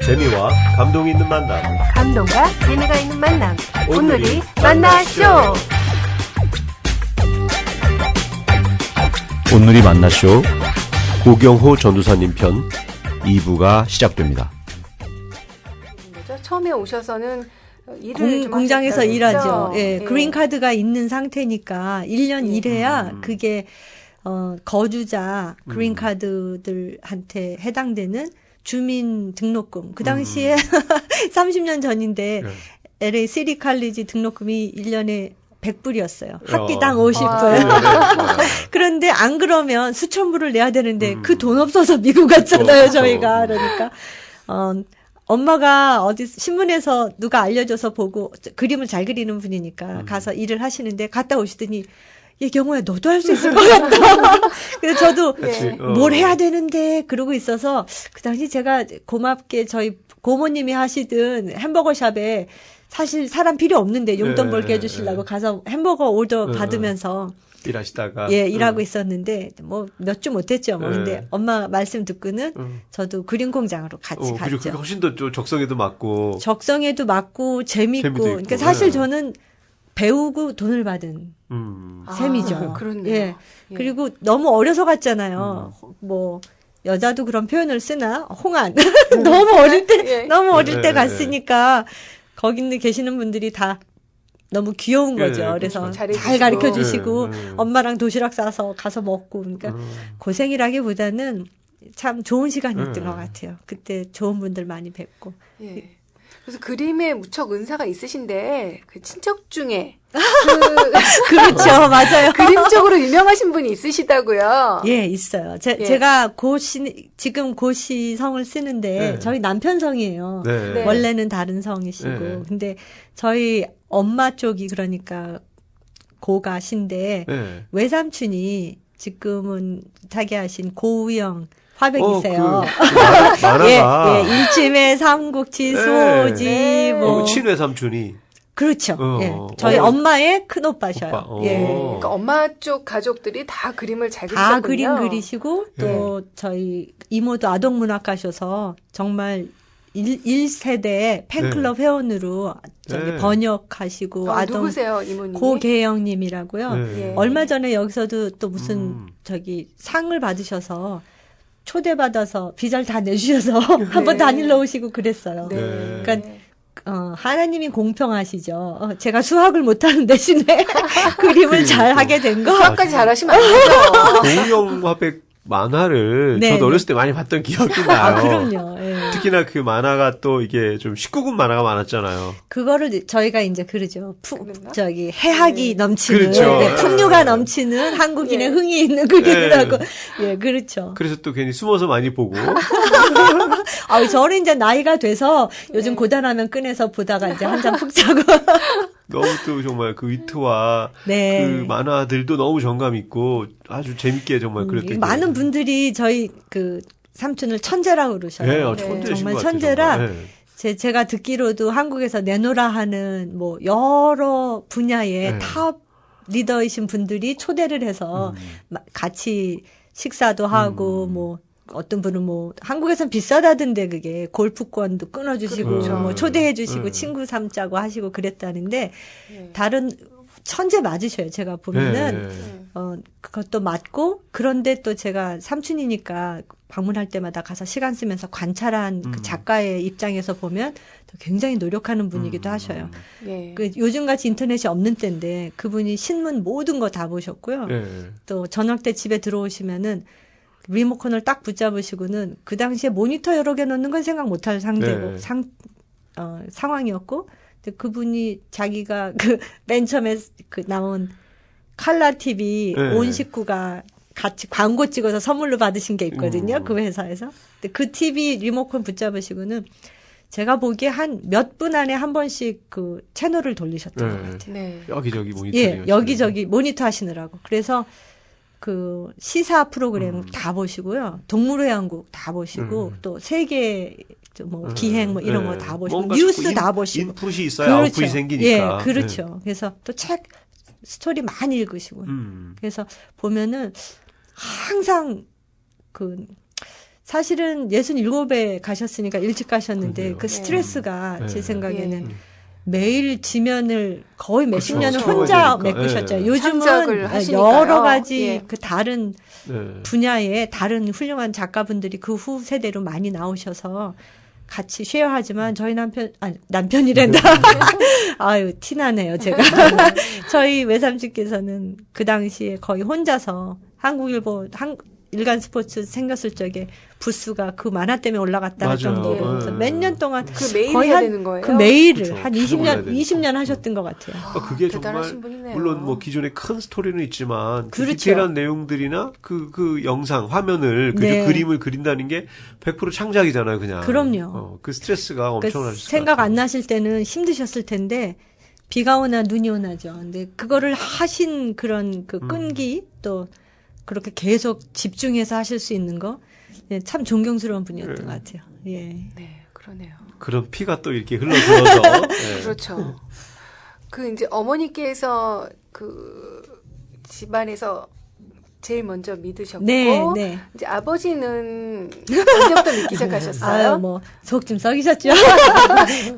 재미와 감동이 있는 만남. 감동과 재미가 있는 만남. 오늘이 만나쇼. 오늘이 만나쇼. 고경호 전도사님 편 2부가 시작됩니다. 처음에 오셔서는 일을 공장에서 하셨다고 일하죠. 했죠? 예, 그린카드가 있는 상태니까 1년 일해야 그게 거주자 그린카드들한테 해당되는 주민등록금. 그 당시에 30년 전인데 LA 시리 칼리지 등록금이 1년에 100불이었어요. 학기당 50불. 그런데 안 그러면 수천 불을 내야 되는데 그 돈 없어서 미국 갔잖아요, 저희가. 그러니까 엄마가 어디 신문에서 누가 알려줘서 보고 그림을 잘 그리는 분이니까 가서 일을 하시는데 갔다 오시더니 얘 경호야 너도 할 수 있을 것 같다. 그래서 저도 뭘 해야 되는데 그러고 있어서 그 당시 제가 고맙게 저희 고모님이 하시던 햄버거 샵에 사실 사람 필요 없는데 용돈 벌게 해주시려고 가서 햄버거 오더 받으면서 일하시다가 일하고 있었는데 뭐 몇 주 못했죠. 뭐 근데 엄마 말씀 듣고는 저도 그림 공장으로 같이 갔죠. 그게 훨씬 더 적성에도 맞고 재밌고 그러니까 사실 저는 배우고 돈을 받은 셈이죠. 그렇네요. 예. 그리고 너무 어려서 갔잖아요. 뭐 여자도 그런 표현을 쓰나? 홍안. 너무 어릴 때 갔으니까 거기 계시는 분들이 다 너무 귀여운 거죠. 그래서 잘 가르쳐 주시고 엄마랑 도시락 싸서 가서 먹고 그러니까 고생이라기보다는 참 좋은 시간이었던 것 같아요. 그때 좋은 분들 많이 뵙고. 예. 그래서 그림에 무척 은사가 있으신데 그 친척 중에 그렇죠. 맞아요. 그림 쪽으로 유명하신 분이 있으시다고요. 예, 있어요. 제가 지금 고시 성을 쓰는데 저희 남편 성이에요. 네. 원래는 다른 성이시고. 근데 저희 엄마 쪽이 그러니까 고가신데 외삼촌이 지금은 타계하신 고우영 화백이세요. 만화가. 일침의 삼국지, 수호지, 뭐. 친외삼촌이. 그렇죠. 저희 엄마의 큰 오빠셔요. 그러니까 엄마 쪽 가족들이 다 그림을 잘 그리셨군요. 다 그림 그리시고 또 저희 이모도 아동문학가셔서 정말 1세대 팬클럽 회원으로 번역하시고 누구세요, 이모님? 고계영님이라고요. 얼마 전에 여기서도 또 무슨 상을 받으셔서 초대받아서 비자를 다 내주셔서 한번 다닐러 오시고 그랬어요. 그러니까 하나님이 공평하시죠. 제가 수학을 못하는 대신에 그림을 잘 하게 된 거. 수학까지 잘하시면 안 되죠. 고우영 화백 만화를 저도 어렸을 때 많이 봤던 기억이 나요. 그럼요. 특히나 그 만화가 또 이게 좀 19금 만화가 많았잖아요. 그거를 저희가 이제 그러죠. 해학이 넘치는, 그렇죠. 풍류가 넘치는 한국인의 흥이 있는 그림이라고. 그렇죠. 그래서 또 괜히 숨어서 많이 보고. 저는 이제 나이가 돼서 요즘 고단하면 꺼내서 보다가 이제 한 잔 푹 자고. 너무 또 정말 그 위트와 그 만화들도 너무 정감 있고 아주 재밌게 정말 그랬던 많은 분들이 저희 그 삼촌을 천재라고 그러셔요. 정말 천재라. 제가 듣기로도 한국에서 내노라 하는 뭐 여러 분야의 탑 리더이신 분들이 초대를 해서 같이 식사도 하고 뭐 어떤 분은 뭐 한국에선 비싸다던데 그게 골프권도 끊어주시고 뭐 초대해주시고 친구 삼자고 하시고 그랬다는데 다른 천재 맞으셔요. 제가 보면은 그것도 맞고 그런데 또 제가 삼촌이니까 방문할 때마다 가서 시간 쓰면서 관찰한 그 작가의 입장에서 보면 굉장히 노력하는 분이기도 하셔요. 그 요즘같이 인터넷이 없는 때인데 그분이 신문 모든 거 다 보셨고요. 또 저녁 때 집에 들어오시면은 리모컨을 딱 붙잡으시고는 그 당시에 모니터 여러 개 놓는 건 생각 못할 상황이었고, 근데 그분이 자기가 맨 처음에 나온 칼라 TV 온 식구가 같이 광고 찍어서 선물로 받으신 게 있거든요. 그 회사에서. 근데 그 TV 리모컨 붙잡으시고는 제가 보기에 한 몇 분 안에 한 번씩 그 채널을 돌리셨던 것 같아요. 여기저기 모니터. 여기저기 모니터 하시느라고. 그래서 그 시사 프로그램 다 보시고요. 동물의왕국 다 보시고 또 세계 뭐 기행 뭐 이런 거 다 보시고 뉴스 다 보시고 인풋이 있어야 아웃풋이 생기니까. 그렇죠. 그래서 또 책 스토리 많이 읽으시고. 그래서 보면은 항상 사실은 67에 가셨으니까 일찍 가셨는데 그러네요. 그 스트레스가 네. 제 생각에는 예. 매일 지면을 거의 몇십 그렇죠. 년을 채워야 혼자 되니까. 메꾸셨죠. 예. 요즘은 창작을 하시니까요. 여러 가지 예. 그 다른 네. 분야의 다른 훌륭한 작가분들이 그 후 세대로 많이 나오셔서 같이 쉐어하지만 저희 남편이란다. 아유, 티나네요, 제가. 저희 외삼촌께서는 그 당시에 거의 혼자서 한국일보, 일간 스포츠 생겼을 적에 부수가 그 만화 때문에 올라갔다 할 맞아요. 정도로 그래서 몇 년 동안 그 매일 거의 해야 한 되는 거예요. 그 매일을 그렇죠. 한 계속 올라야 20년 되니까. 20년 하셨던 것 같아요. 그게 정말 대단하신 분이네요. 물론 뭐 기존의 큰 스토리는 있지만 그 그렇죠. 디테일한 내용들이나 그 영상 화면을 네. 그림을 그린다는 게 100% 창작이잖아요, 그냥. 그럼요. 그 스트레스가 엄청나실 것 생각 같아요. 안 나실 때는 힘드셨을 텐데 비가 오나 눈이 오나죠. 근데 그거를 하신 그런 그 끈기 또 그렇게 계속 집중해서 하실 수 있는 거 참 존경스러운 분이었던 것 같아요. 예. 네, 그러네요. 그런 피가 또 이렇게 흘러들어서 네. 그렇죠. 그 이제 어머니께서 그 집안에서 제일 먼저 믿으셨고 네, 네. 이제 아버지는 언제부터 믿기 시작하셨어요? 아유, 뭐, 속 좀 썩이셨죠?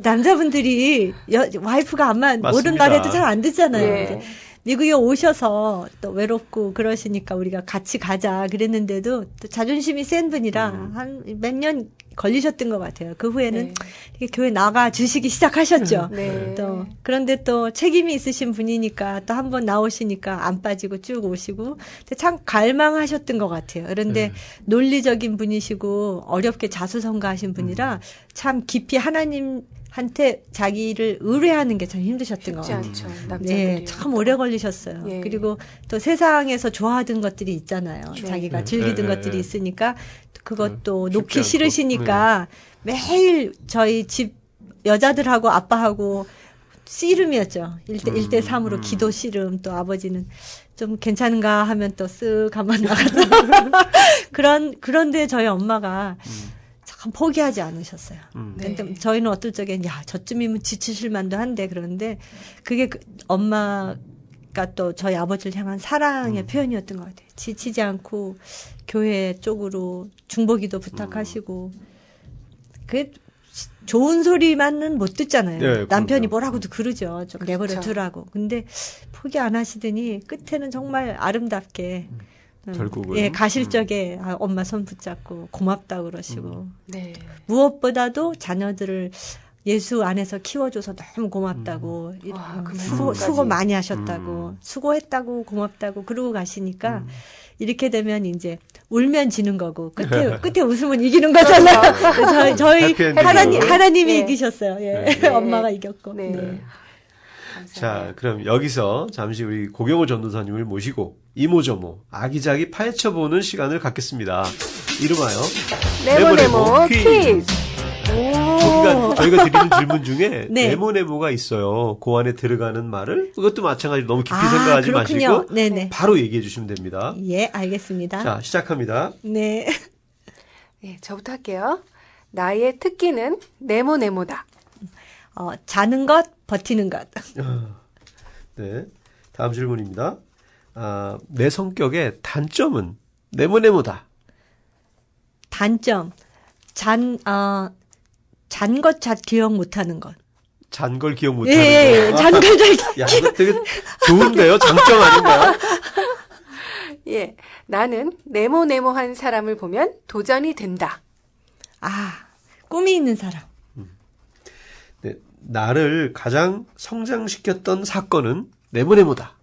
남자분들이, 와이프가 아마 맞습니다. 옳은 말 해도 잘 안 듣잖아요. 예. 이제 미국에 오셔서 또 외롭고 그러시니까 우리가 같이 가자 그랬는데도 또 자존심이 센 분이라 한 몇 년 걸리셨던 것 같아요. 그 후에는 네. 이렇게 교회 나가 주시기 시작하셨죠. 네. 또 그런데 또 책임이 있으신 분이니까 또 한 번 나오시니까 안 빠지고 쭉 오시고 근데 참 갈망하셨던 것 같아요. 그런데 논리적인 분이시고 어렵게 자수성가하신 분이라 참 깊이 하나님한테 자기를 의뢰하는 게 참 힘드셨던 것 쉽지 같아요. 않죠. 남자들이. 네, 참 오래 걸리셨어요. 예. 그리고 또 세상에서 좋아하던 것들이 있잖아요. 네. 자기가 즐기던 네. 것들이 있으니까 그것도 쉽지 놓기 않고. 싫으시니까 매일 저희 집 여자들하고 아빠하고 씨름이었죠. 1대 3으로 기도 씨름. 또 아버지는 좀 괜찮은가 하면 또 쓱 한번 나가서 그런데 저희 엄마가 참 포기하지 않으셨어요. 네. 근데 저희는 어떨 적엔 야 저쯤이면 지치실 만도 한데 그런데 그게 엄마가 또 저희 아버지를 향한 사랑의 표현이었던 것 같아요. 지치지 않고 교회 쪽으로 중보기도 부탁하시고 그 좋은 소리만은 못 듣잖아요. 네, 남편이 그럼요. 뭐라고도 그러죠. 좀 내버려 그렇죠. 두라고. 근데 포기 안 하시더니 끝에는 정말 아름답게 결국은. 예, 가실 적에 엄마 손 붙잡고 고맙다고 그러시고 네. 무엇보다도 자녀들을 예수 안에서 키워줘서 너무 고맙다고 와, 그 수고 말씀까지. 많이 하셨다고 수고했다고 고맙다고 그러고 가시니까 이렇게 되면 이제 울면 지는 거고 끝에 웃으면 이기는 거잖아요. 그래서 저희 해피엔딩으로. 하나님이 네. 이기셨어요. 예. 네. 엄마가 이겼고. 네. 네. 자, 그럼 여기서 잠시 우리 고경호 전도사님을 모시고 이모저모 아기자기 파헤쳐보는 시간을 갖겠습니다. 이름하여 네모네모 퀴즈. 저희가 드리는 질문 중에 네. 네모네모가 있어요. 그 안에 들어가는 말을 그것도 마찬가지로 너무 깊이 아, 생각하지 그렇군요. 마시고 네네. 바로 얘기해 주시면 됩니다. 예, 알겠습니다. 자, 시작합니다. 네. 네, 저부터 할게요. 나의 특기는 네모네모다. 자는 것, 버티는 것. 네, 다음 질문입니다. 내 성격의 단점은 네모네모다. 단점. 잔 것 기억 못하는 것. 잔 걸 기억 못하는 예, 거. 잔 걸 야, 이거 되게 좋은데요? 장점 아닌가요? 예, 나는 네모네모한 사람을 보면 도전이 된다. 꿈이 있는 사람. 네, 나를 가장 성장시켰던 사건은 네모네모다.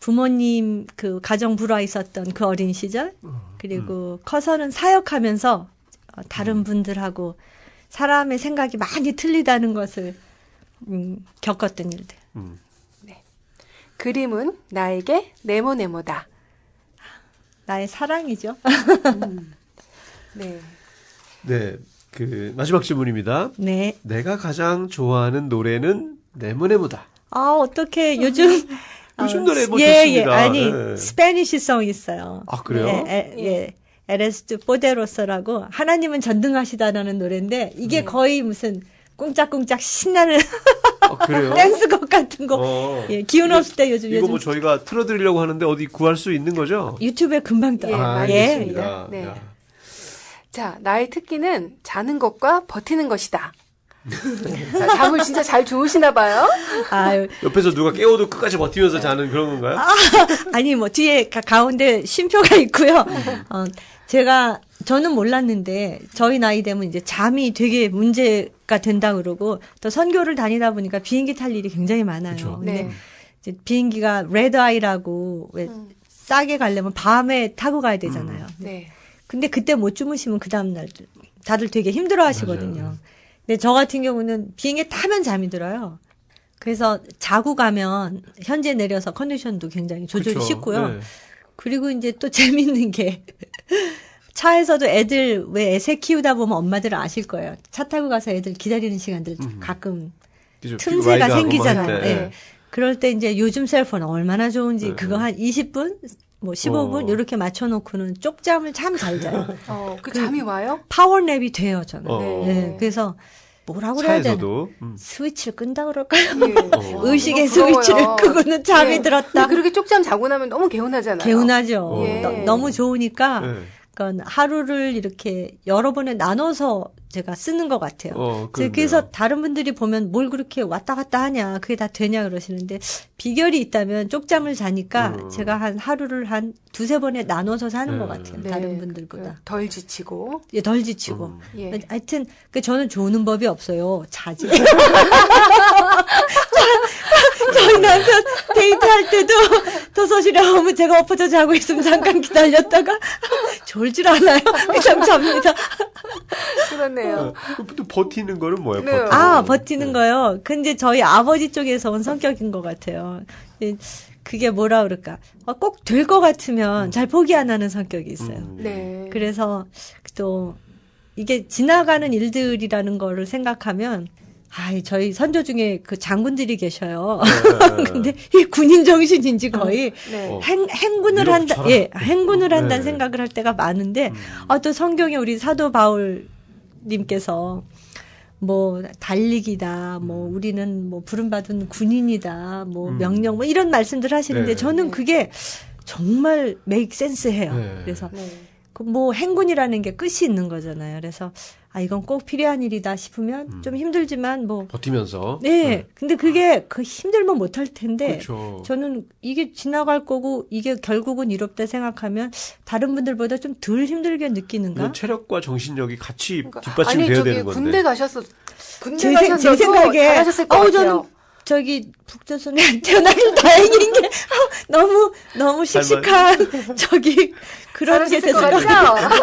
부모님 그 가정 불화 있었던 그 어린 시절 그리고 커서는 사역하면서 다른 분들하고 사람의 생각이 많이 틀리다는 것을 겪었던 일들. 그림은 나에게 네모네모다. 나의 사랑이죠. 네. 네, 그 마지막 질문입니다. 네. 내가 가장 좋아하는 노래는 네모네모다. 어떻게 요즘 노래 뭐 예, 좋습니다. 아니 네. 스페니시 송 있어요. 그래요? 예. 에레스트 포데로서라고 하나님은 전능하시다라는 노래인데 이게 거의 무슨 꽁짝꽁짝 신나는 그래요? 댄스곡 같은 거. 예, 기운 없을 때 요즘. 이거 뭐 저희가 틀어드리려고 하는데 어디 구할 수 있는 거죠? 유튜브에 금방 떠요. 예, 알겠습니다. 네. 자, 나의 특기는 자는 것과 버티는 것이다. 자, 잠을 진짜 잘 주무시나 봐요. 아유. 옆에서 누가 깨워도 끝까지 버티면서 자는 그런 건가요? 아니 뭐 뒤에 가운데 쉼표가 있고요. 저는 몰랐는데 저희 나이 되면 이제 잠이 되게 문제가 된다 그러고 또 선교를 다니다 보니까 비행기 탈 일이 굉장히 많아요. 그렇죠. 근데 네. 이제 비행기가 레드 아이라고 왜 싸게 가려면 밤에 타고 가야 되잖아요. 네. 근데 그때 못 주무시면 그 다음 날 다들 되게 힘들어 하시거든요. 맞아요. 근데 저 같은 경우는 비행기 타면 잠이 들어요. 그래서 자고 가면 현재 내려서 컨디션도 굉장히 조절이 그렇죠. 쉽고요. 네. 그리고 이제 또 재밌는 게 차에서도 애들 왜 애새 키우다 보면 엄마들은 아실 거예요. 차 타고 가서 애들 기다리는 시간들 가끔 그죠. 틈새가 라이드하고 생기잖아요. 뭐 할 때. 예. 그럴 때 이제 요즘 셀폰 얼마나 좋은지 네. 그거 한 20분, 뭐 15분 이렇게 맞춰놓고는 쪽잠을 참 잘 자요. 그 잠이 와요? 파워냅이 돼요 저는. 네. 예. 그래서 뭐라고 그래야 되나? 차에서도. 스위치를 끈다 그럴까요? 예. 의식의 부러워요. 스위치를 끄고는 잠이 예. 들었다. 근데 그렇게 쪽잠 자고 나면 너무 개운하잖아요. 개운하죠. 예. 너무 좋으니까 네. 그러니까 하루를 이렇게 여러 번에 나눠서 제가 쓰는 것 같아요. 그렇네요. 그래서 다른 분들이 보면 뭘 그렇게 왔다 갔다 하냐, 그게 다 되냐 그러시는데 비결이 있다면 쪽잠을 자니까 제가 한 하루를 한 두세 번에 나눠서 사는 것 같아요. 네. 다른 분들보다. 덜 지치고. 예, 덜 지치고. 예. 하여튼 저는 조는 법이 없어요. 자지. 저희 남편 데이트할 때도 도서실에 오면 제가 엎어져 자고 있으면 잠깐 기다렸다가 졸질 않아요. 그냥 잡니다. 그렇네요. 또 버티는 거는 뭐예요? 네. 버티는 버티는 거요. 근데 저희 아버지 쪽에서 온 성격인 것 같아요. 그게 뭐라 그럴까. 꼭 될 것 같으면 잘 포기 안 하는 성격이 있어요. 네. 그래서 또 이게 지나가는 일들이라는 거를 생각하면 저희 선조 중에 그 장군들이 계셔요. 근데 이 군인 정신인지 거의 네. 행군을 한다, 행군을 한다는 생각을 할 때가 많은데, 또 성경에 우리 사도 바울님께서 뭐 달리기다, 뭐 우리는 뭐 부름받은 군인이다, 뭐 명령, 뭐 이런 말씀들 하시는데 네. 저는 그게 정말 make sense 해요. 네. 그래서 네. 뭐 행군이라는 게 끝이 있는 거잖아요. 그래서 이건 꼭 필요한 일이다 싶으면 좀 힘들지만 뭐 버티면서. 네. 근데 그게 힘들면 못할 텐데 그렇죠. 저는 이게 지나갈 거고 이게 결국은 이롭다 생각하면 다른 분들보다 좀 덜 힘들게 느끼는가? 체력과 정신력이 같이 그러니까, 뒷받침돼야 되는 건데. 군대 가셨어도 제 생각에 잘하셨을 것 같아요. 저는 저기 북조선에 태어나길 다행인 게 너무 씩씩한 저기 그런 게 잘하셨을 것 됐을 것 같죠?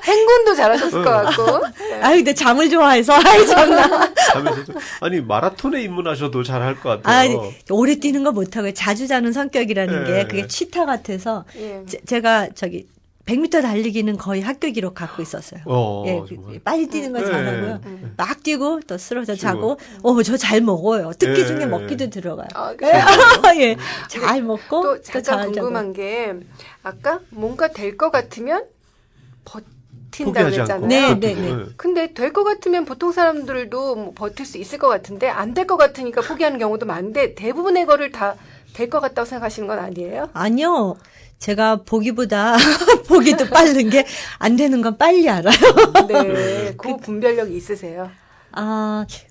행군도 잘하셨을 것 같고. 근데 잠을 좋아해서 참나. 아니 마라톤에 입문하셔도 잘할 것 같아요. 오래 뛰는 거 못하고 자주 자는 성격이라는 네. 게 그게 치타 같아서 예. 제가 저기 100m 달리기는 거의 학교 기록 갖고 있었어요. 정말. 빨리 뛰는 거 잘하고요. 막 뛰고 또 쓰러져 자고. 저 잘 먹어요. 특기 중에 먹기도 들어가요. 예, 잘 먹고 또 잘 잠깐 궁금한 게 아까 뭔가 될 것 같으면 버틴다고 했잖아요. 네. 근데 될 것 같으면 보통 사람들도 뭐 버틸 수 있을 것 같은데 안 될 것 같으니까 포기하는 경우도 많은데 대부분의 거를 다 될 것 같다고 생각하시는 건 아니에요? 아니요. 제가 보기보다 보기도 빠른 게 안 되는 건 빨리 알아요. 네. 그 분별력이 있으세요.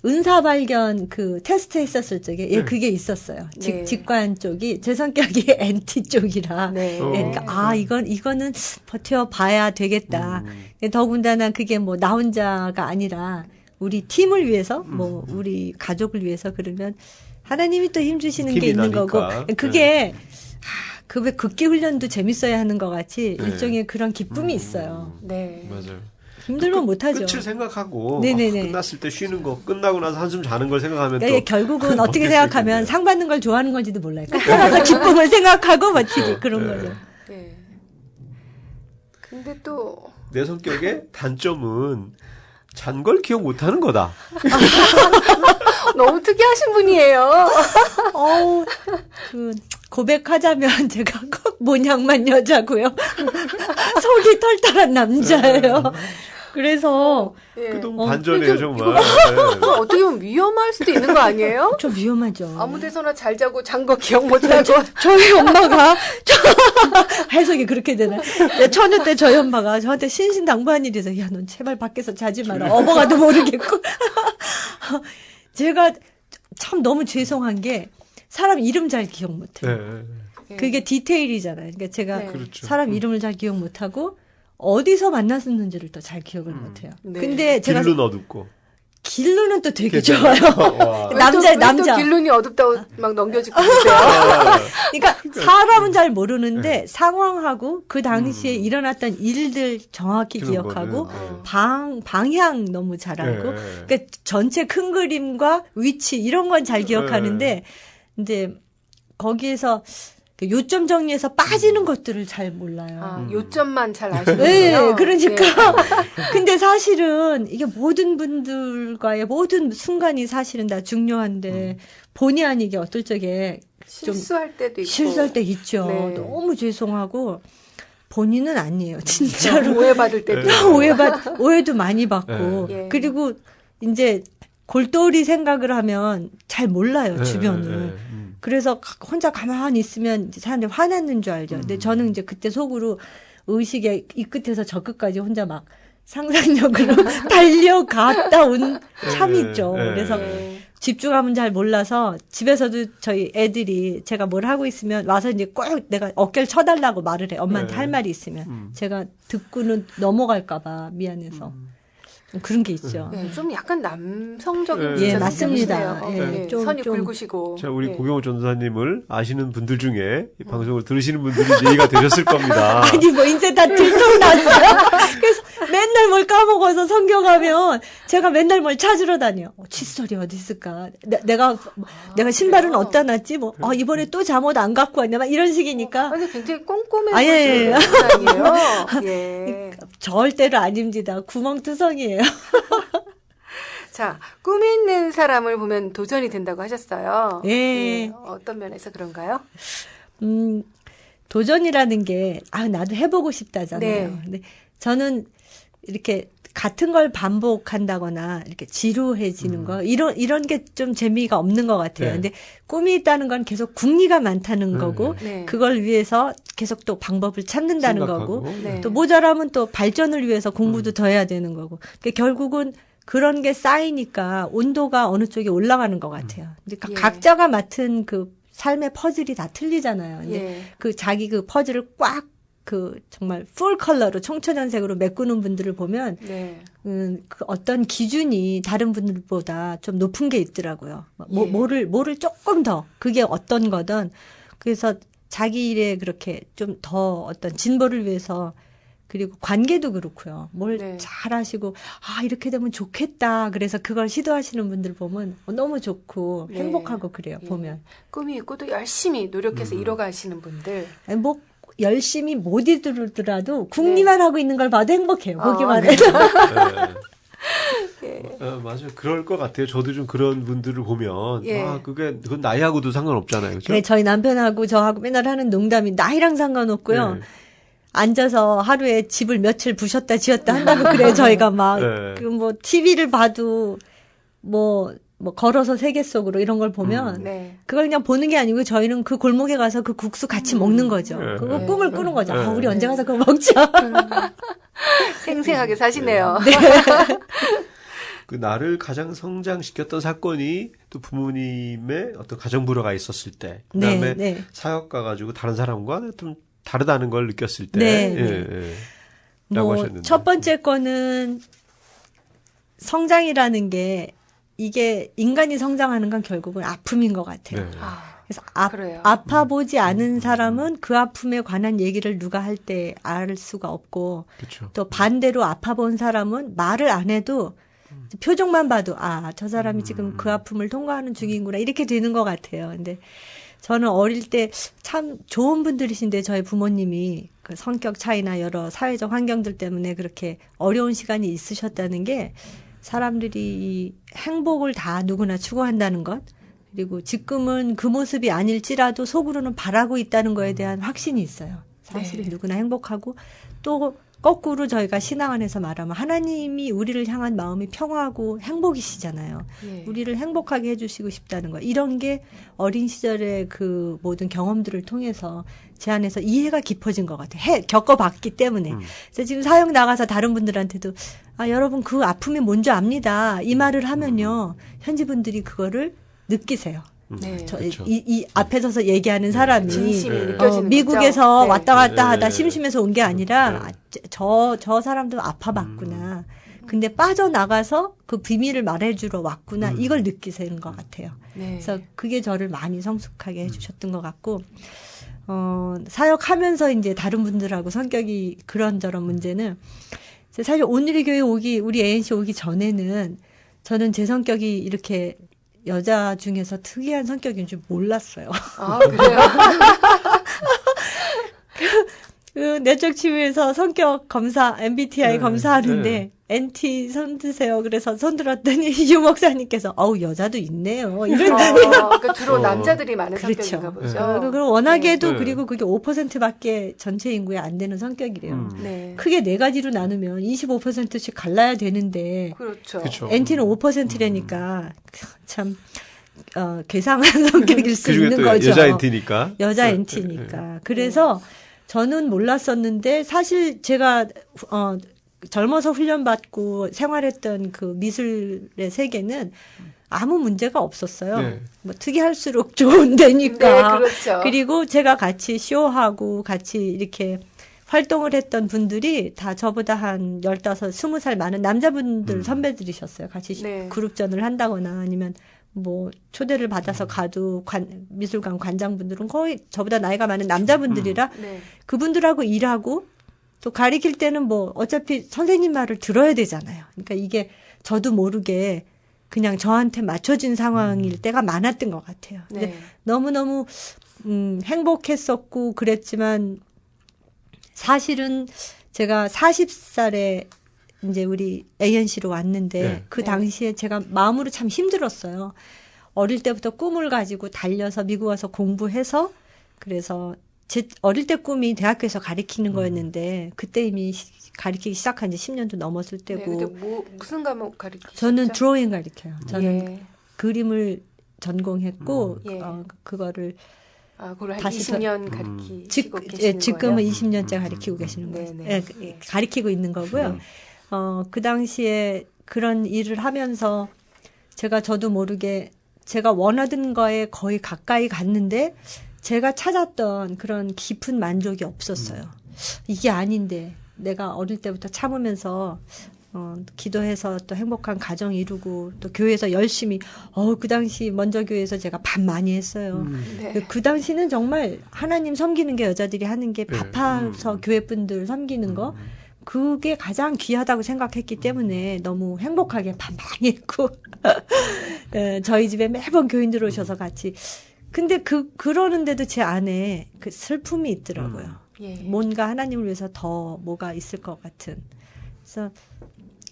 은사 발견 그 테스트 했었을 적에 그게 있었어요. 네. 직관 쪽이 제 성격이 NT 쪽이라. 네. 그러니까 이거는 버텨 봐야 되겠다. 더군다나 그게 뭐 나 혼자가 아니라 우리 팀을 위해서 뭐 우리 가족을 위해서 그러면 하나님이 또 힘 주시는 게 있는 나니까. 거고 그게 왜 극기 훈련도 재밌어야 하는 것 같이 일종의 그런 기쁨이 있어요. 네. 맞아요. 힘들면 못하죠. 끝을 생각하고 네네네. 끝났을 때 쉬는 거, 끝나고 나서 한숨 자는 걸 생각하면 또 결국은 어떻게 생각하면 상 받는 걸 좋아하는 건지도 몰라요. 끝에 가서 기쁨을 생각하고 버티기 그런 거죠. 네. 근데 또 내 성격의 단점은 잔 걸 기억 못하는 거다. 너무 특이하신 분이에요. 고백하자면 제가 꼭 모양만 여자고요. 속이 털털한 남자예요. 그래서 예. 너무 반전이에요 정말. 어떻게 보면 위험할 수도 있는 거 아니에요? 좀 위험하죠. 아무데서나 잘 자고 잔 거 기억 못하고. 저희 엄마가 해석이 그렇게 되네. 처녀 때 저희 엄마가 저한테 신신당부한 일이 있어요. 야, 넌 제발 밖에서 자지 마라. 어버가도 모르겠고. 제가 참 너무 죄송한 게 사람 이름 잘 기억 못해요. 네. 그게 디테일이잖아요. 그러니까 제가 네. 사람 이름을 잘 기억 못하고 어디서 만났었는지를 또 잘 기억을 못해요. 네. 근데 제가 길눈 어둡고 길눈은 또 되게 좋아요. 남자. 길눈이 어둡다고 막 넘겨주고 있어요. 그러니까 사람은 잘 모르는데 네. 상황하고 그 당시에 일어났던 일들 정확히 기억하고 방향 너무 잘 알고 네. 그러니까 전체 큰 그림과 위치 이런 건 잘 기억하는데 이제 거기에서 요점 정리해서 빠지는 것들을 잘 몰라요. 요점만 잘 아시는군요. 네, 그러니까. 네. 근데 사실은 이게 모든 분들과의 모든 순간이 사실은 다 중요한데 본의 아니게 어떨 적에 실수할 때도 있고. 실수할 때 있죠. 네. 너무 죄송하고 본인은 아니에요. 진짜로. 오해받을 때도 있고. 오해도 많이 받고. 네. 그리고 이제 골똘히 생각을 하면 잘 몰라요, 주변을. 그래서 혼자 가만히 있으면 사람들이 화났는 줄 알죠. 근데 저는 이제 그때 속으로 의식의 이 끝에서 저 끝까지 혼자 막 상상력으로 달려갔다 온 참이 있죠. 그래서 집중하면 잘 몰라서 집에서도 저희 애들이 제가 뭘 하고 있으면 와서 이제 꼭 내가 어깨를 쳐달라고 말을 해. 엄마한테 할 말이 있으면. 제가 듣고는 넘어갈까봐 미안해서. 그런 게 있죠. 네, 좀 약간 남성적인 예, 맞습니다. 예, 좀 선이 굵으시고. 자, 우리 고경호 전도사님을 아시는 분들 중에 이 방송을 들으시는 분들이 예의가 되셨을 겁니다. 아니 뭐 이제 다 들통났어요. 그래서 맨날 뭘 까먹어서 성경하면 제가 맨날 뭘 찾으러 다녀. 칫솔이 어디 있을까? 내가 신발은 어디다 놨지? 뭐 이번에 또 잠옷 안 갖고 왔냐? 막 이런 식이니까. 아니 굉장히 꼼꼼해 보이시는 아니에요? 예. 절대로 아닙니다. 구멍투성이에요. 자, 꿈이 있는 사람을 보면 도전이 된다고 하셨어요. 예. 어떤 면에서 그런가요? 도전이라는 게 나도 해보고 싶다잖아요. 네. 근데 저는 이렇게 같은 걸 반복한다거나 이렇게 지루해지는 거 이런 게 좀 재미가 없는 것 같아요. 근데 꿈이 있다는 건 계속 궁리가 많다는 거고 그걸 위해서 계속 또 방법을 찾는다는 생각하고. 거고 또 모자라면 또 발전을 위해서 공부도 더 해야 되는 거고 그러니까 결국은 그런 게 쌓이니까 온도가 어느 쪽에 올라가는 것 같아요. 근데 각자가 맡은 그 삶의 퍼즐이 다 틀리잖아요. 근데 그 자기 그 퍼즐을 꽉 정말 풀 컬러로 청천연색으로 메꾸는 분들을 보면 그 어떤 기준이 다른 분들보다 좀 높은 게 있더라고요. 뭐를 조금 더 그게 어떤 거든 그래서 자기 일에 그렇게 좀 더 어떤 진보를 위해서 그리고 관계도 그렇고요. 뭘 잘하시고 이렇게 되면 좋겠다. 그래서 그걸 시도하시는 분들 보면 너무 좋고 행복하고 그래요. 보면 꿈이 있고 또 열심히 노력해서 이뤄가시는 분들. 뭐 열심히 못 이루더라도 궁리만 하고 있는 걸 봐도 행복해요. 보기만 해도. 맞아요. 그럴 것 같아요. 저도 좀 그런 분들을 보면 그건 나이하고도 상관없잖아요. 그렇죠? 네, 저희 남편하고 저하고 맨날 하는 농담이 나이랑 상관없고요. 앉아서 하루에 집을 며칠 부셨다 지었다 한다고 그래요. 저희가 막 뭐 TV를 봐도 뭐 걸어서 세계 속으로 이런 걸 보면 그걸 그냥 보는 게 아니고 저희는 그 골목에 가서 그 국수 같이 먹는 거죠. 그거 꿈을 꾸는 거죠. 우리 언제 가서 그거 먹자. 생생하게 사시네요. 그 나를 가장 성장시켰던 사건이 또 부모님의 어떤 가정 불화가 있었을 때, 그다음에 사역 가가지고 다른 사람과 좀 다르다는 걸 느꼈을 때, 라고 하셨는데. 첫 번째 거는 성장이라는 게 이게 인간이 성장하는 건 결국은 아픔인 것 같아요. 그래서 아파보지 않은 사람은 그 아픔에 관한 얘기를 누가 할 때 알 수가 없고 또 반대로 아파본 사람은 말을 안 해도 표정만 봐도 저 사람이 지금 그 아픔을 통과하는 중이구나 이렇게 되는 것 같아요. 근데 저는 어릴 때 참 좋은 분들이신데 저희 부모님이 그 성격 차이나 여러 사회적 환경들 때문에 그렇게 어려운 시간이 있으셨다는 게 사람들이 이 행복을 다 누구나 추구한다는 것 그리고 지금은 그 모습이 아닐지라도 속으로는 바라고 있다는 거에 대한 확신이 있어요. 사실은 누구나 행복하고 또 거꾸로 저희가 신앙 안에서 말하면 하나님이 우리를 향한 마음이 평화하고 행복이시잖아요. 예. 우리를 행복하게 해주시고 싶다는 거. 이런 게 어린 시절의 그 모든 경험들을 통해서 제 안에서 이해가 깊어진 것 같아요. 겪어봤기 때문에. 그래서 지금 사역 나가서 다른 분들한테도 여러분 그 아픔이 뭔지 압니다. 이 말을 하면요. 현지 분들이 그거를 느끼세요. 네. 그렇죠. 이 앞에 서서 얘기하는 사람이 거죠? 미국에서 네. 왔다 갔다 하다 심심해서 온 게 아니라 저 사람도 아파봤구나. 근데 빠져나가서 그 비밀을 말해주러 왔구나. 이걸 느끼시는 것 같아요. 네. 그래서 그게 저를 많이 성숙하게 해주셨던 것 같고 사역하면서 이제 다른 분들하고 성격이 그런저런 문제는 사실 오늘의 교회 우리 ANC 오기 전에는 저는 제 성격이 이렇게 여자 중에서 특이한 성격인 줄 몰랐어요. 아, 그래요? 그 내적 치유에서 성격 검사, MBTI 검사하는데 NT 손 드세요. 그래서 손 들었더니 유 목사님께서 여자도 있네요. 그러니까 주로 남자들이 많은 그렇죠. 성격인가 보죠. 그리고 워낙에도 그리고 그게 5%밖에 전체 인구에 안 되는 성격이래요. 크게 네 가지로 나누면 25%씩 갈라야 되는데 그렇죠. NT는 5%라니까 참 괴상한 성격일 수 있는 거죠. 여자 NT니까. 여자 NT니까. 그래서 저는 몰랐었는데 사실 제가 젊어서 훈련받고 생활했던 그 미술의 세계는 아무 문제가 없었어요. 네. 뭐 특이할수록 좋은 데니까. 네, 그렇죠. 그리고 제가 같이 쇼하고 같이 이렇게 활동을 했던 분들이 다 저보다 한 15, 20살 많은 남자분들 선배들이셨어요. 같이 그룹전을 한다거나 아니면 뭐 초대를 받아서 가도 미술관 관장분들은 거의 저보다 나이가 많은 남자분들이라 그분들하고 일하고 또 가리킬 때는 뭐 어차피 선생님 말을 들어야 되잖아요. 그러니까 이게 저도 모르게 그냥 저한테 맞춰진 상황일 때가 많았던 것 같아요. 근데 너무너무 행복했었고 그랬지만 사실은 제가 40살에 이제 우리 ANC로 왔는데 그 당시에 제가 마음으로 참 힘들었어요. 어릴 때부터 꿈을 가지고 달려서 미국 와서 공부해서 그래서 제 어릴 때 꿈이 대학교에서 가르치는 거였는데 그때 이미 가르치기 시작한 지 10년도 넘었을 때고. 근데 무슨 과목 가르치셨죠? 저는 드로잉 가르쳐요. 저는 그림을 전공했고 그거를 그걸 한 20년 가르치고 계시는 거예요? 지금은 20년째 가르치고 계시는 거예요. 가르치고 있는 거고요. 그 당시에 그런 일을 하면서 저도 모르게 제가 원하던 거에 거의 가까이 갔는데 제가 찾았던 그런 깊은 만족이 없었어요. 이게 아닌데 내가 어릴 때부터 참으면서 기도해서 또 행복한 가정 이루고 또 교회에서 열심히 그 당시 먼저 교회에서 제가 밥 많이 했어요. 그 당시는 정말 하나님 섬기는 게 여자들이 하는 게 밥하서 교회 분들 섬기는 거 그게 가장 귀하다고 생각했기 때문에 너무 행복하게 밥 많이 했고 저희 집에 매번 교인들 오셔서 같이 근데 그러는데도 제 안에 그 슬픔이 있더라고요. 뭔가 하나님을 위해서 더 뭐가 있을 것 같은.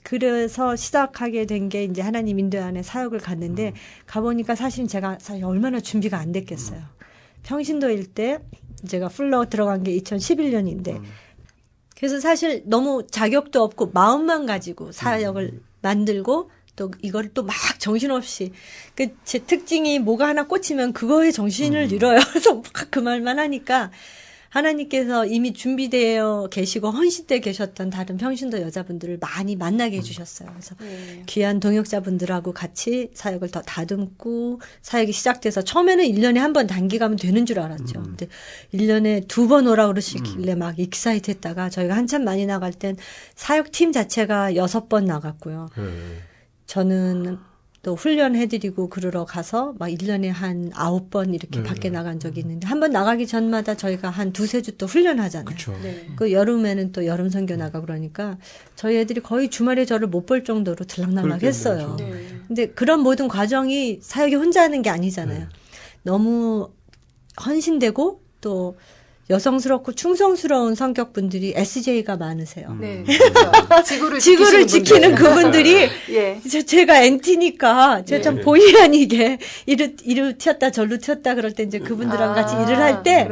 그래서 시작하게 된 게 이제 하나님 인도 안에 사역을 갔는데 가보니까 사실 얼마나 준비가 안 됐겠어요. 평신도일 때 제가 풀러 들어간 게 2011년인데 그래서 사실 너무 자격도 없고 마음만 가지고 사역을 만들고 또 이걸 또 막 정신없이 제 특징이 뭐가 하나 꽂히면 그거에 정신을 잃어요. 그래서 막 그 말만 하니까 하나님께서 이미 준비되어 계시고 헌신되어 계셨던 다른 평신도 여자분들을 많이 만나게 해주셨어요. 그래서 귀한 동역자분들하고 같이 사역을 더 다듬고 사역이 시작돼서 처음에는 1년에 한 번 단기 가면 되는 줄 알았죠. 근데 1년에 2번 오라 그러시길래 막 익사이트했다가 저희가 한참 많이 나갈 땐 사역팀 자체가 6번 나갔고요. 저는 또 훈련해드리고 그러러 가서 막 1년에 한 9번 이렇게 밖에 나간 적이 있는데 한 번 나가기 전마다 저희가 한 2-3주 또 훈련하잖아요. 그 여름에는 또 여름 선교 나가고 그러니까 저희 애들이 거의 주말에 저를 못 볼 정도로 들락날락했어요. 근데 그런 모든 과정이 사역이 혼자 하는 게 아니잖아요. 너무 헌신되고 또 여성스럽고 충성스러운 성격분들이 SJ가 많으세요. 네. 그렇죠. 지구를 지키는 그분들이 예. 제가 NT니까 제가 참 본의 아니게 이루 튀었다 절로 튀었다 그럴 때 이제 그분들랑 같이 일을 할 때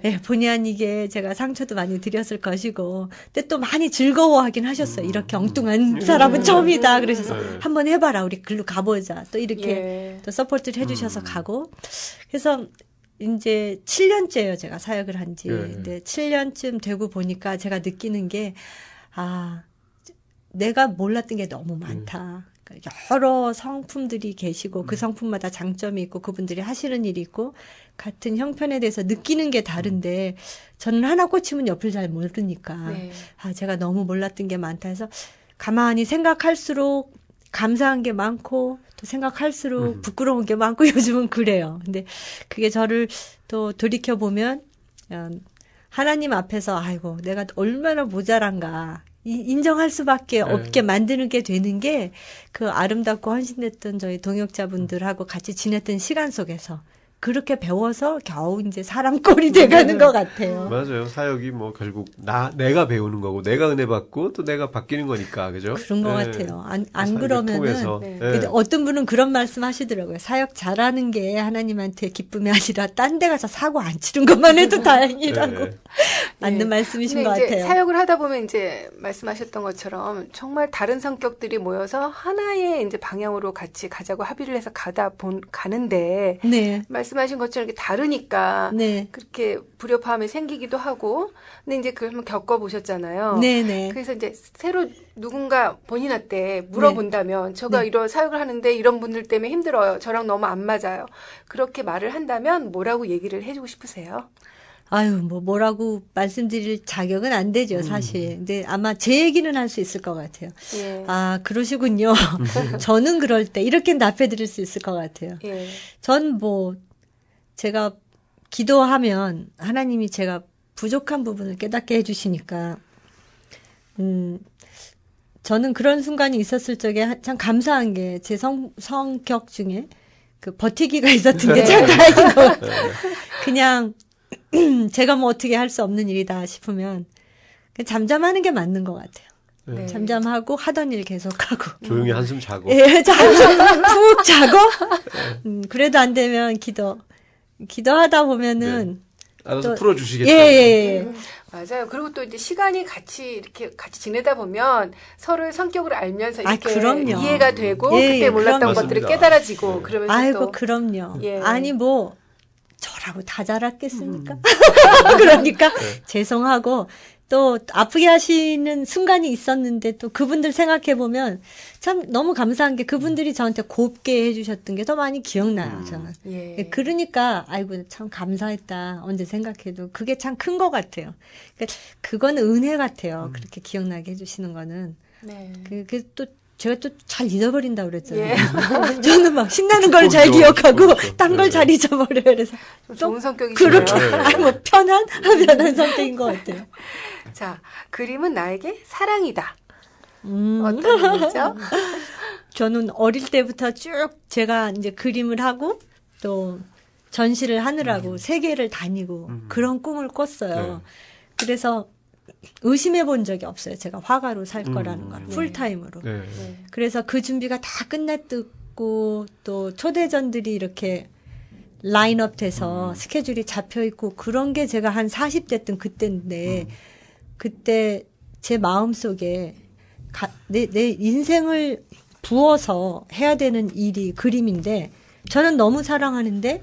예, 본의 아니게 제가 상처도 많이 드렸을 것이고 근데 또 많이 즐거워하긴 하셨어요. 이렇게 엉뚱한 사람은 처음이다. 그러셔서 한번 해봐라. 우리 글로 가보자. 또 이렇게 또 서포트를 해주셔서 가고 그래서 이제 7년째예요. 제가 사역을 한 지. 근데 7년쯤 되고 보니까 제가 느끼는 게 내가 몰랐던 게 너무 많다. 그러니까 여러 성품들이 계시고 그 성품마다 장점이 있고 그분들이 하시는 일이 있고 같은 형편에 대해서 느끼는 게 다른데 저는 하나 꽂히면 옆을 잘 모르니까 제가 너무 몰랐던 게 많다 해서 가만히 생각할수록 감사한 게 많고 또 생각할수록 부끄러운 게 많고 요즘은 그래요. 근데 그게 저를 또 돌이켜보면 하나님 앞에서 아이고 내가 얼마나 모자란가 인정할 수밖에 없게 만드는 게 되는 게 그 아름답고 헌신했던 저희 동역자분들하고 같이 지냈던 시간 속에서 그렇게 배워서 겨우 이제 사람 꼴이 돼가는 것 같아요. 맞아요. 사역이 뭐 결국 내가 배우는 거고 내가 은혜 받고 또 내가 바뀌는 거니까 그죠? 그런 것 같아요. 안 그러면은 어떤 분은 그런 말씀 하시더라고요. 사역 잘하는 게 하나님한테 기쁨이 아니라 딴 데 가서 사고 안 치는 것만 해도 다행이라고 맞는 말씀이신 것 같아요. 사역을 하다 보면 이제 말씀하셨던 것처럼 정말 다른 성격들이 모여서 하나의 이제 방향으로 같이 가자고 합의를 해서 가는데 말씀하신 것처럼 이렇게 다르니까 그렇게 불협화음이 생기기도 하고 근데 이제 그걸 한번 겪어보셨잖아요. 그래서 이제 새로 누군가 본인한테 물어본다면 제가 이런 사역을 하는데 이런 분들 때문에 힘들어요. 저랑 너무 안 맞아요. 그렇게 말을 한다면 뭐라고 얘기를 해주고 싶으세요? 뭐라고 말씀드릴 자격은 안 되죠, 사실. 근데 아마 제 얘기는 할 수 있을 것 같아요. 그러시군요. 저는 그럴 때 이렇게 답해 드릴 수 있을 것 같아요. 전 제가 기도하면 하나님이 제가 부족한 부분을 깨닫게 해주시니까, 저는 그런 순간이 있었을 적에 참 감사한 게 제 성격 중에 그 버티기가 있었던 게 참 다행인 것 같아요. 그냥, 제가 뭐 어떻게 할 수 없는 일이다 싶으면 잠잠하는 게 맞는 것 같아요. 잠잠하고 하던 일 계속하고 조용히 한숨 자고 한숨 푹 자고 그래도 안 되면 기도하다 보면은 알아서 풀어주시겠죠. 맞아요. 그리고 또 이제 시간이 같이 지내다 보면 서로의 성격을 알면서 이렇게 이해가 되고 그때 몰랐던 것들이 깨달아지고 그러면서 아이고 그럼요. 아니 저라고 다 잘했겠습니까? 그러니까 죄송하고 또 아프게 하시는 순간이 있었는데 또 그분들 생각해 보면 참 너무 감사한 게 그분들이 저한테 곱게 해주셨던 게 더 많이 기억나요. 저는. 그러니까 아이고 참 감사했다. 언제 생각해도 그게 참 큰 것 같아요. 그러니까 그거는 은혜 같아요. 그렇게 기억나게 해주시는 거는. 그게 또 제가 또 잘 잊어버린다고 그랬잖아요. 저는 막 신나는 걸 잘 기억하고 딴 걸 잘 잊어버려요. 그래서 좋은 성격이시네요. 그렇게 편한 성격인 것 같아요. 자, 그림은 나에게 사랑이다. 어떤 의미죠? 저는 어릴 때부터 쭉 제가 이제 그림을 하고 또 전시를 하느라고 세계를 다니고 그런 꿈을 꿨어요. 그래서 의심해 본 적이 없어요. 제가 화가로 살 거라는 걸. 풀타임으로. 그래서 그 준비가 다 끝났고 또 초대전들이 이렇게 라인업 돼서 스케줄이 잡혀 있고 그런 게 제가 한 40대 땐 그때인데 그때 제 마음속에 내 인생을 부어서 해야 되는 일이 그림인데 저는 너무 사랑하는데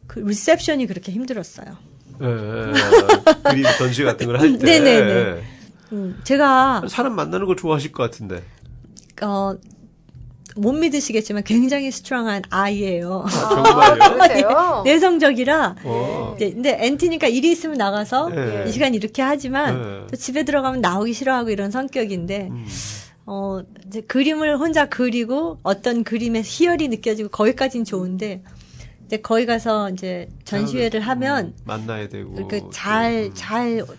그 리셉션이 그렇게 힘들었어요. 그림 전시 같은 걸 할 때. 제가 사람 만나는 걸 좋아하실 것 같은데. 못 믿으시겠지만 굉장히 스트롱한 아이예요. 정말요? 내성적이라. 근데 엔티니까 일이 있으면 나가서 이 시간 이렇게 하지만 또 집에 들어가면 나오기 싫어하고 이런 성격인데 이제 그림을 혼자 그리고 어떤 그림의 희열이 느껴지고 거기까지는 좋은데 근데 거기 가서 이제 전시회를 하면 만나야 되고 잘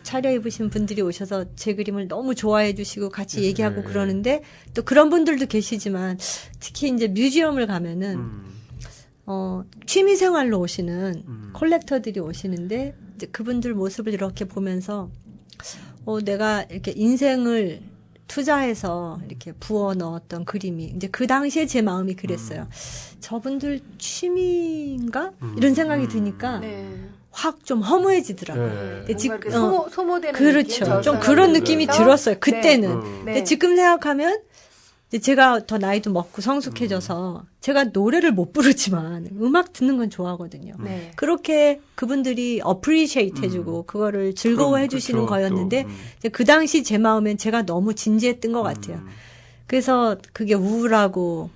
차려입으신 분들이 오셔서 제 그림을 너무 좋아해 주시고 같이 얘기하고 그러는데 또 그런 분들도 계시지만 특히 이제 뮤지엄을 가면은 취미 생활로 오시는 콜렉터들이 오시는데 그분들 모습을 이렇게 보면서 내가 이렇게 인생을 투자해서 이렇게 부어 넣었던 그림이 이제 그 당시에 제 마음이 그랬어요. 저분들 취미인가? 이런 생각이 드니까 확 좀 허무해지더라고요. 소모되는 그렇죠. 느낌? 좀 그런 느낌이 들었어요. 그때는. 근데 지금 생각하면 제가 더 나이도 먹고 성숙해져서 제가 노래를 못 부르지만 음악 듣는 건 좋아하거든요. 그렇게 그분들이 appreciate 해주고 그거를 즐거워해 주시는 거였는데 그 당시 제 마음엔 제가 너무 진지했던 것 같아요. 그래서 그게 우울하고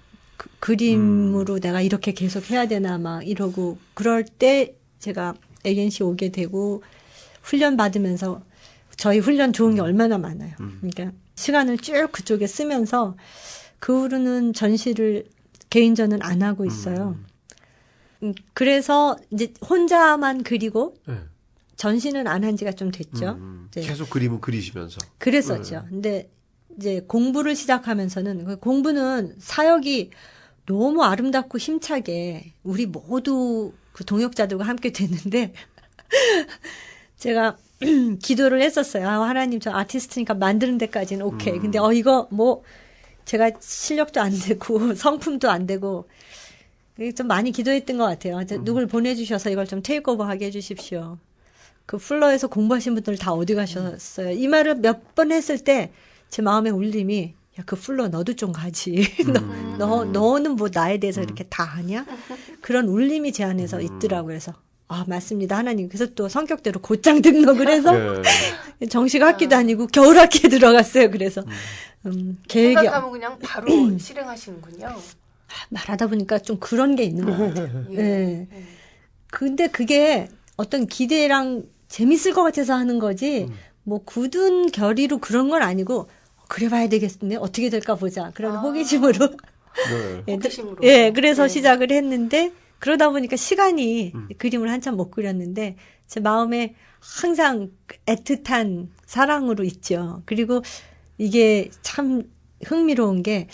그림으로 내가 이렇게 계속 해야 되나 막 이러고 그럴 때 제가 ANC 오게 되고 훈련 받으면서 저희 훈련 좋은 게 얼마나 많아요. 그러니까 시간을 쭉 그쪽에 쓰면서 그 후로는 전시를 개인전은 안 하고 있어요. 그래서 이제 혼자만 그리고 전시는 안 한 지가 좀 됐죠. 계속 그림은 그리시면서. 그랬었죠. 근데 이제 공부를 시작하면서는 공부는 사역이 너무 아름답고 힘차게 우리 모두 그 동역자들과 함께 됐는데 제가 기도를 했었어요. 하나님, 저 아티스트니까 만드는 데까지는 오케이. 근데 이거 뭐 제가 실력도 안 되고 성품도 안 되고 좀 많이 기도했던 것 같아요. 누굴 보내주셔서 이걸 좀 테이크오버하게 해주십시오. 그 플러에서 공부하신 분들 다 어디 가셨어요? 이 말을 몇 번 했을 때 제 마음의 울림이 야, 그 플러 너도 좀 가지. 너는 뭐 나에 대해서 이렇게 다 하냐? 그런 울림이 제 안에서 있더라고요. 그래서 맞습니다. 하나님. 그래서 또 성격대로 곧장 등록을 해서 정식 학기도 아니고 겨울 학기에 들어갔어요. 그래서 계획이 생각하면 그냥 바로 실행하시는군요. 말하다 보니까 좀 그런 게 있는 것 같아요. 네. 근데 그게 어떤 기대랑 재밌을 것 같아서 하는 거지 뭐 굳은 결의로 그런 건 아니고 그래 봐야 되겠네. 어떻게 될까 보자. 그런 호기심으로. 호기심으로. 그래서 시작을 했는데 그러다 보니까 시간이 그림을 한참 못 그렸는데 제 마음에 항상 애틋한 사랑으로 있죠. 그리고 이게 참 흥미로운 게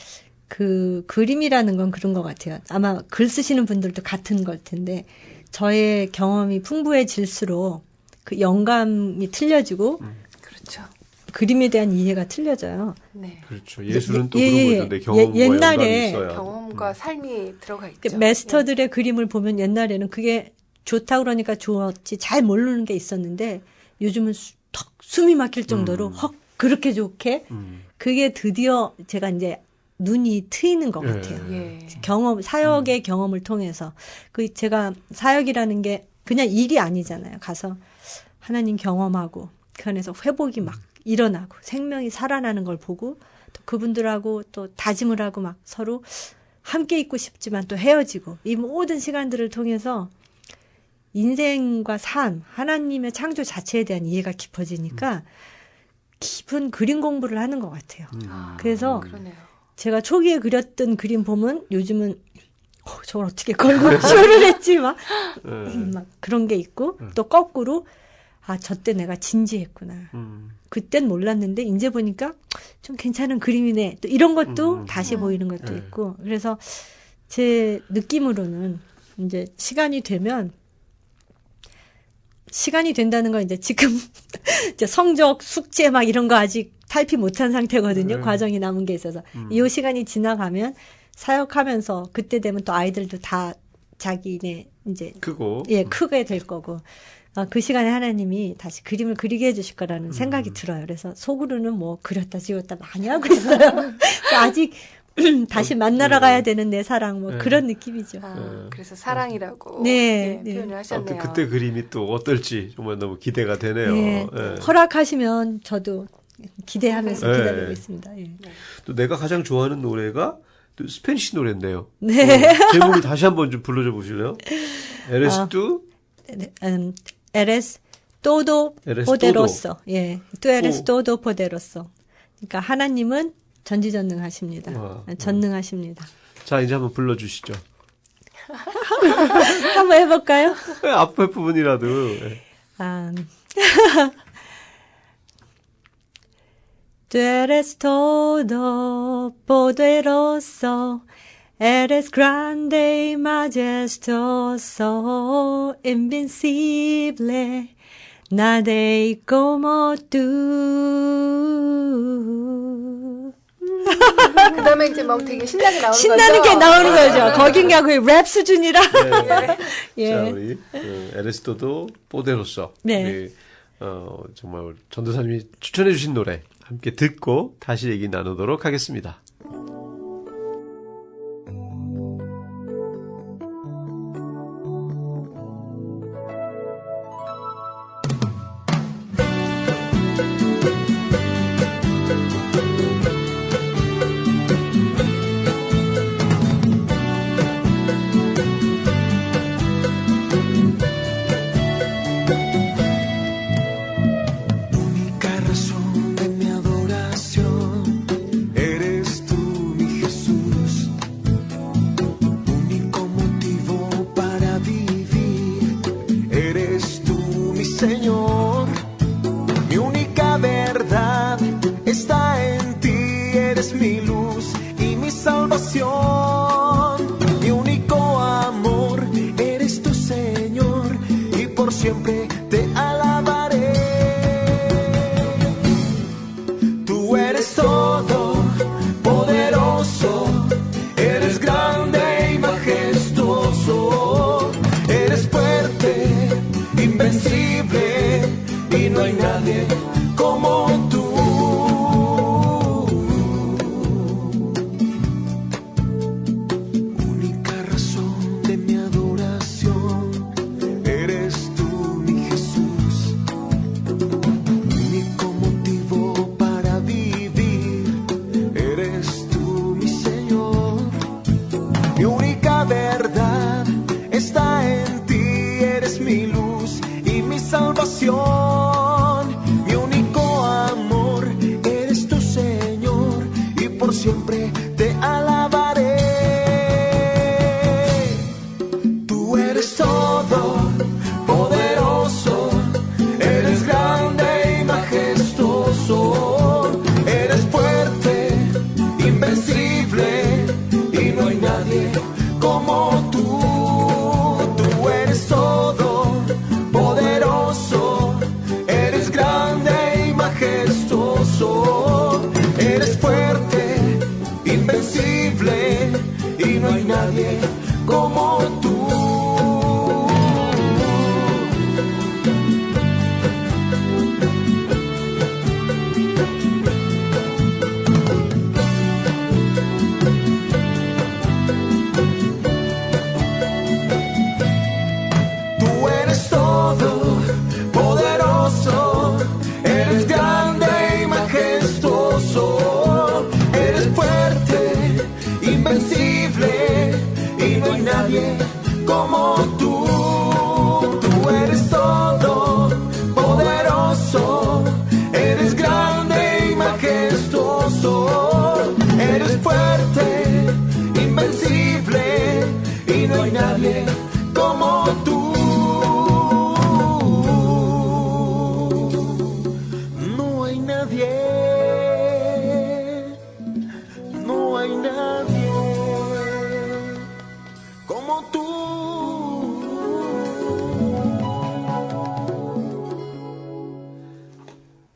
그 그림이라는 건 그런 것 같아요. 아마 글 쓰시는 분들도 같은 걸 텐데 저의 경험이 풍부해질수록 그 영감이 틀려지고 그렇죠. 그림에 대한 이해가 틀려져요. 네. 그렇죠. 예술은 또 그런 거죠. 내 경험과 옛날에 영감이 있어야. 경험과 삶이 들어가 있죠. 마스터들의 그림을 보면 옛날에는 그게 좋다 그러니까 좋았지 잘 모르는 게 있었는데 요즘은 턱 숨이 막힐 정도로 헉 그렇게 좋게 그게 드디어 제가 이제 눈이 트이는 것 같아요. 경험 사역의 경험을 통해서 그 제가 사역이라는 게 그냥 일이 아니잖아요. 가서 하나님 경험하고 그 안에서 회복이 막 일어나고 생명이 살아나는 걸 보고 또 그분들하고 또 다짐을 하고 막 서로 함께 있고 싶지만 또 헤어지고 이 모든 시간들을 통해서 인생과 삶, 하나님의 창조 자체에 대한 이해가 깊어지니까 깊은 그림 공부를 하는 것 같아요. 그래서 그러네요. 제가 초기에 그렸던 그림 보면 요즘은 저걸 어떻게 걸고 쇼를 했지 막 그런 게 있고 또 거꾸로 저 때 내가 진지했구나. 그땐 몰랐는데 이제 보니까 좀 괜찮은 그림이네. 또 이런 것도 다시 보이는 것도 있고. 그래서 제 느낌으로는 이제 시간이 된다는 건 이제 지금 이제 성적, 숙제 막 이런 거 아직 탈피 못한 상태거든요. 과정이 남은 게 있어서. 이 시간이 지나가면 사역하면서 그때 되면 또 아이들도 다 자기네 이제 크게 될 거고. 그 시간에 하나님이 다시 그림을 그리게 해주실 거라는 생각이 들어요. 그래서 속으로는 뭐 그렸다 지웠다 많이 하고 있어요. 아직 다시 만나러 가야 되는 내 사랑 뭐 그런 느낌이죠. 그래서 사랑이라고 표현을 하셨네요. 그때 그림이 또 어떨지 정말 너무 기대가 되네요. 허락하시면 저도 기대하면서 기다리고 있습니다. 또 내가 가장 좋아하는 노래가 또 스페니쉬 노래인데요. 네. 제목을 다시 한번 좀 불러줘 보실래요? Eres tú? Eres todo poderoso. Tú eres todo poderoso. 그러니까 하나님은 전지전능하십니다. 전능하십니다. 자, 이제 한번 불러주시죠. 한번 해볼까요? 앞에 부분이라도. Tú eres todo poderoso, eres grande y majestuoso, invencible, Nade como tú. 그 다음에 이제 막 되게 신나게 나오는 신나는 거죠. 게 나오는 거죠. 거긴가 거의 랩 수준이라. 네. 예. 자, 우리 에르스토도 뽀데로서. 네. 정말 전도사님이 추천해 주신 노래 함께 듣고 다시 얘기 나누도록 하겠습니다.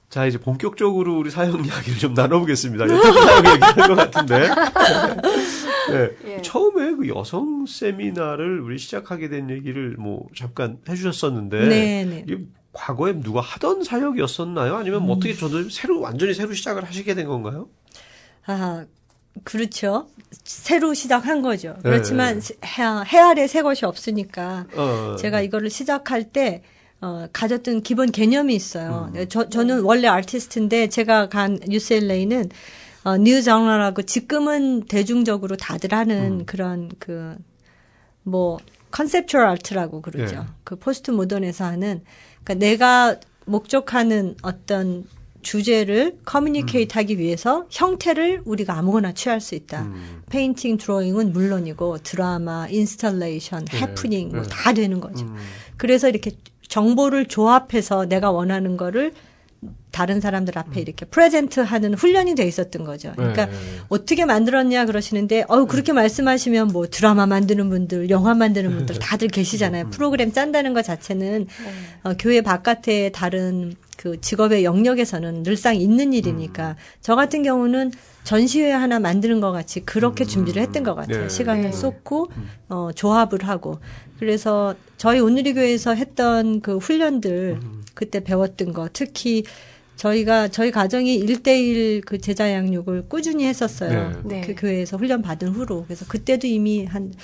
자, 이제 본격적으로 우리 사역 이야기를 좀 나눠보겠습니다. 여태까지 사역 얘기한 것 같은데. 네. 예. 처음에 그 여성 세미나를 우리 시작하게 된 얘기를 뭐 잠깐 해주셨었는데. 네. 과거에 누가 하던 사역이었었나요? 아니면 뭐 어떻게 저도 완전히 새로 시작을 하시게 된 건가요? 아, 그렇죠. 새로 시작한 거죠. 그렇지만 해 아래 새 것이 없으니까 제가 이거를 시작할 때 가졌던 기본 개념이 있어요. 저는 원래 아티스트인데 제가 간 UCLA는 뉴 장르라고 지금은 대중적으로 다들 하는 그런 컨셉추얼 아트라고 그러죠. 그 포스트 모던에서 하는 그러니까 내가 목적하는 어떤 주제를 커뮤니케이트 하기 위해서 형태를 우리가 아무거나 취할 수 있다. 페인팅, 드로잉은 물론이고 드라마, 인스톨레이션, 해프닝 뭐 다 되는 거죠. 그래서 이렇게 정보를 조합해서 내가 원하는 거를 다른 사람들 앞에 이렇게 프레젠트 하는 훈련이 돼 있었던 거죠. 그러니까 어떻게 만들었냐 그러시는데, 그렇게 말씀하시면 뭐 드라마 만드는 분들, 영화 만드는 분들 다들 계시잖아요. 프로그램 짠다는 것 자체는 교회 바깥의 다른 그 직업의 영역에서는 늘상 있는 일이니까 저 같은 경우는 전시회 하나 만드는 것 같이 그렇게 준비를 했던 것 같아요. 시간을 쏟고 조합을 하고. 그래서 저희 온누리 교회에서 했던 그 훈련들 그때 배웠던 거 특히 저희 가정이 1:1 그 제자 양육을 꾸준히 했었어요. 그 교회에서 훈련 받은 후로. 그래서 그때도 이미 한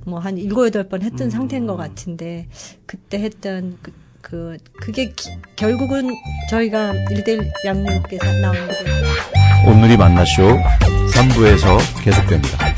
7, 8번 했던 상태인 것 같은데 그때 했던 그게 결국은 저희가 1:1 양육에서 나온 거예요. 온누리 만나쇼 3부에서 계속됩니다.